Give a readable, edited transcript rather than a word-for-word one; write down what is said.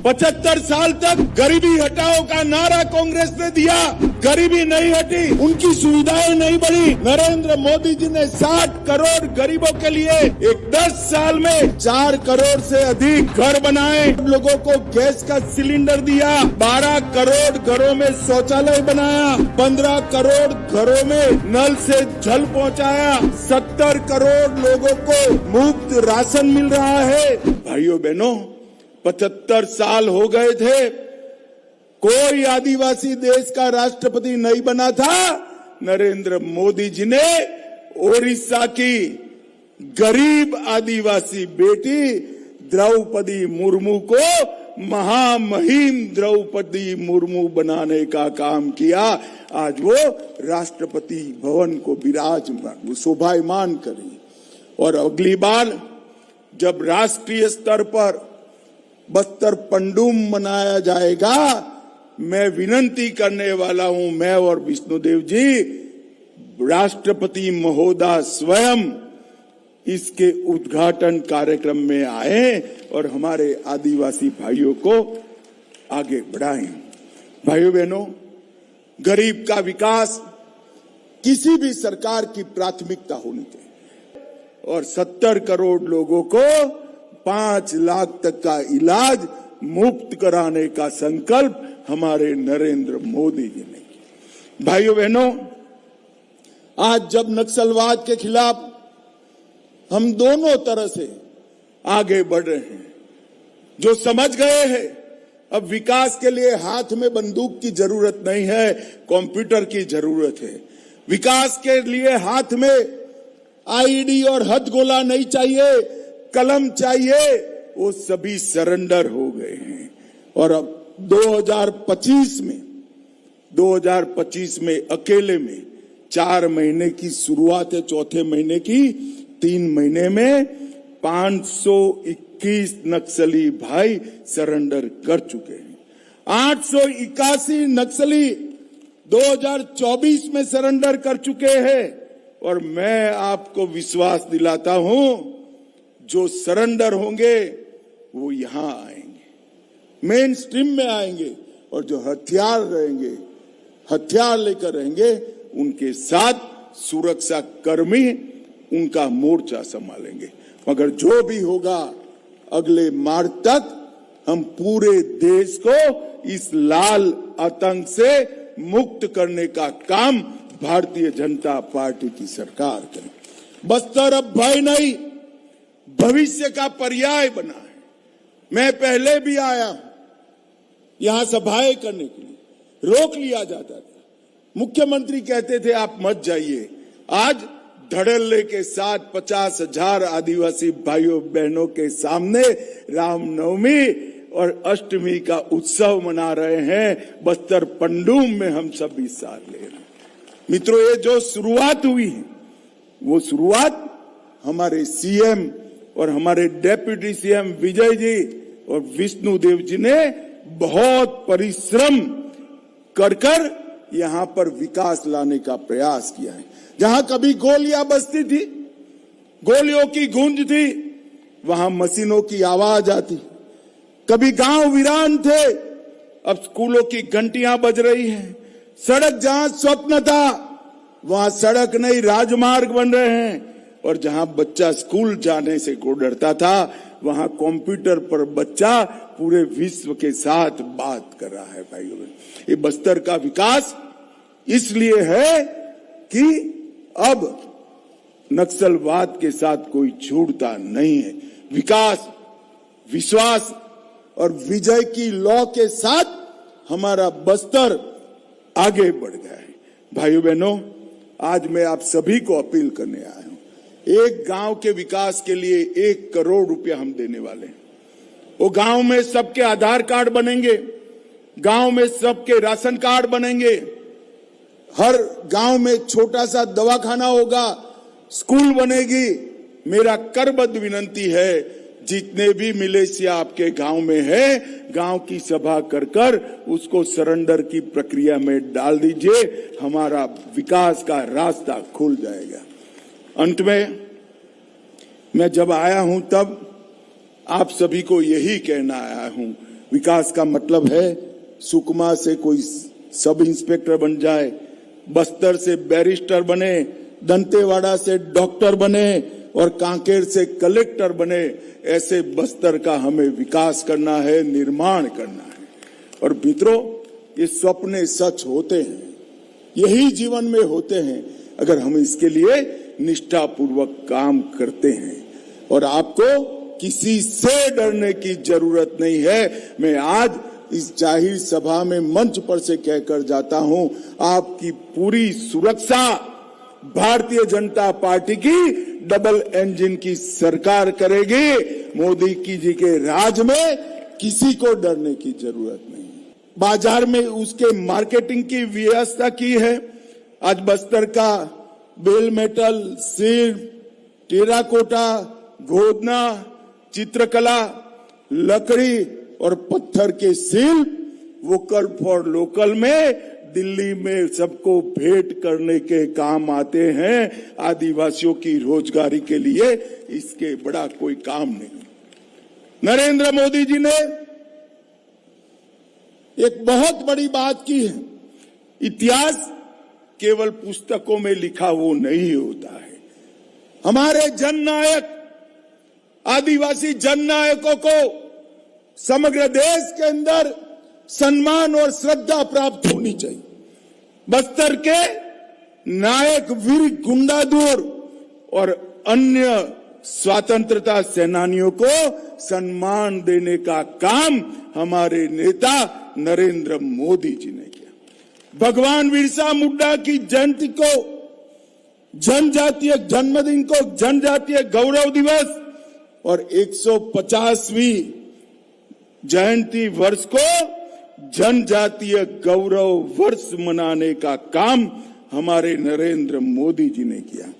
75 साल तक गरीबी हटाओ का नारा कांग्रेस ने दिया, गरीबी नहीं हटी, उनकी सुविधाएं नहीं बढ़ी। नरेंद्र मोदी जी ने 60 करोड़ गरीबों के लिए एक 10 साल में 4 करोड़ से अधिक घर बनाए, लोगों को गैस का सिलेंडर दिया, 12 करोड़ घरों में शौचालय बनाया, 15 करोड़ घरों में नल से जल पहुंचाया, 70 करोड़ लोगों को मुफ्त राशन मिल रहा है। भाइयों बहनों, 75 साल हो गए थे, कोई आदिवासी देश का राष्ट्रपति नहीं बना था। नरेंद्र मोदी जी ने ओडिशा की गरीब आदिवासी बेटी द्रौपदी मुर्मू को महामहिम द्रौपदी मुर्मू बनाने का काम किया। आज वो राष्ट्रपति भवन को विराजमान शोभायमान करी। और अगली बार जब राष्ट्रीय स्तर पर बस्तर पंडुम मनाया जाएगा, मैं विनती करने वाला हूं, मैं और विष्णुदेव जी, राष्ट्रपति महोदय स्वयं इसके उद्घाटन कार्यक्रम में आए और हमारे आदिवासी भाइयों को आगे बढ़ाएं। भाइयों बहनों, गरीब का विकास किसी भी सरकार की प्राथमिकता होनी चाहिए और 70 करोड़ लोगों को 5 लाख तक का इलाज मुफ्त कराने का संकल्प हमारे नरेंद्र मोदी जी ने किया। भाइयों बहनों, आज जब नक्सलवाद के खिलाफ हम दोनों तरह से आगे बढ़ रहे हैं, जो समझ गए हैं अब विकास के लिए हाथ में बंदूक की जरूरत नहीं है, कंप्यूटर की जरूरत है। विकास के लिए हाथ में आईडी और हथगोला नहीं चाहिए, कलम चाहिए, वो सभी सरेंडर हो गए हैं। और अब 2025 में अकेले में 4 महीने की शुरुआत है, चौथे महीने की 3 महीने में 521 नक्सली भाई सरेंडर कर चुके हैं। 881 नक्सली 2024 में सरेंडर कर चुके हैं। और मैं आपको विश्वास दिलाता हूं, जो सरेंडर होंगे वो यहां आएंगे, मेन स्ट्रीम में आएंगे, और जो हथियार रहेंगे, हथियार लेकर रहेंगे, उनके साथ सुरक्षा कर्मी उनका मोर्चा संभालेंगे। मगर जो भी होगा, अगले मार्च तक हम पूरे देश को इस लाल आतंक से मुक्त करने का काम भारतीय जनता पार्टी की सरकार करे। बस्तर अब भय नहीं, भविष्य का पर्याय बना है। मैं पहले भी आया यहां सभाएं करने के लिए, रोक लिया जाता था, मुख्यमंत्री कहते थे आप मत जाइए। आज धड़ल्ले के साथ 50,000 आदिवासी भाइयों बहनों के सामने रामनवमी और अष्टमी का उत्सव मना रहे हैं। बस्तर पंडुम में हम सब हिस्सा ले रहे हैं। मित्रों, ये जो शुरुआत हुई है, वो शुरुआत हमारे सीएम और हमारे डेप्यूटी सीएम विजय जी और विष्णुदेव जी ने बहुत परिश्रम कर यहां पर विकास लाने का प्रयास किया है। जहां कभी गोलियां बजती थी, गोलियों की गूंज थी, वहां मशीनों की आवाज आती। कभी गांव वीरान थे, अब स्कूलों की घंटियां बज रही हैं। सड़क जहां स्वप्न था, वहां सड़क नहीं, राजमार्ग बन रहे हैं। और जहां बच्चा स्कूल जाने से को डरता था, वहां कंप्यूटर पर बच्चा पूरे विश्व के साथ बात कर रहा है। भाइयों, ये बस्तर का विकास इसलिए है कि अब नक्सलवाद के साथ कोई छूटता नहीं है। विकास, विश्वास और विजय की लौ के साथ हमारा बस्तर आगे बढ़ गया है। भाइयों बहनों, आज मैं आप सभी को अपील करने आया हूं। एक गांव के विकास के लिए 1 करोड़ रुपया हम देने वाले हैं। वो गांव में सबके आधार कार्ड बनेंगे, गांव में सबके राशन कार्ड बनेंगे, हर गांव में छोटा सा दवाखाना होगा, स्कूल बनेगी। मेरा करबद्ध विनंती है, जितने भी मिलिशिया आपके गांव में है, गांव की सभा कर उसको सरेंडर की प्रक्रिया में डाल दीजिए। हमारा विकास का रास्ता खुल जाएगा। अंत में मैं जब आया हूं तब आप सभी को यही कहना आया हूं, विकास का मतलब है सुकमा से कोई सब इंस्पेक्टर बन जाए, बस्तर से बैरिस्टर बने, दंतेवाड़ा से डॉक्टर बने और कांकेर से कलेक्टर बने। ऐसे बस्तर का हमें विकास करना है, निर्माण करना है। और मित्रों, ये सपने सच होते हैं, यही जीवन में होते हैं अगर हम इसके लिए निष्ठापूर्वक काम करते हैं। और आपको किसी से डरने की जरूरत नहीं है। मैं आज इस जाहिर सभा में मंच पर से कहकर जाता हूं, आपकी पूरी सुरक्षा भारतीय जनता पार्टी की डबल इंजन की सरकार करेगी। मोदी जी के राज में किसी को डरने की जरूरत नहीं। बाजार में उसके मार्केटिंग की व्यवस्था की है। आज बस्तर का बेल मेटल, सिर, टेराकोटा, गोदना, चित्रकला, लकड़ी और पत्थर के शिल्प वोकल फॉर लोकल में दिल्ली में सबको भेंट करने के काम आते हैं। आदिवासियों की रोजगारी के लिए इसके बड़ा कोई काम नहीं। नरेंद्र मोदी जी ने एक बहुत बड़ी बात की है। इतिहास केवल पुस्तकों में लिखा वो नहीं होता है। हमारे जननायक, आदिवासी जननायकों को समग्र देश के अंदर सम्मान और श्रद्धा प्राप्त होनी चाहिए। बस्तर के नायक वीर गुंडाधुर और अन्य स्वतंत्रता सेनानियों को सम्मान देने का काम हमारे नेता नरेंद्र मोदी जी ने किया। भगवान बिरसा मुंडा की जयंती को, जनजातीय जन्मदिन को जनजातीय गौरव दिवस और 150वीं जयंती वर्ष को जनजातीय गौरव वर्ष मनाने का काम हमारे नरेंद्र मोदी जी ने किया।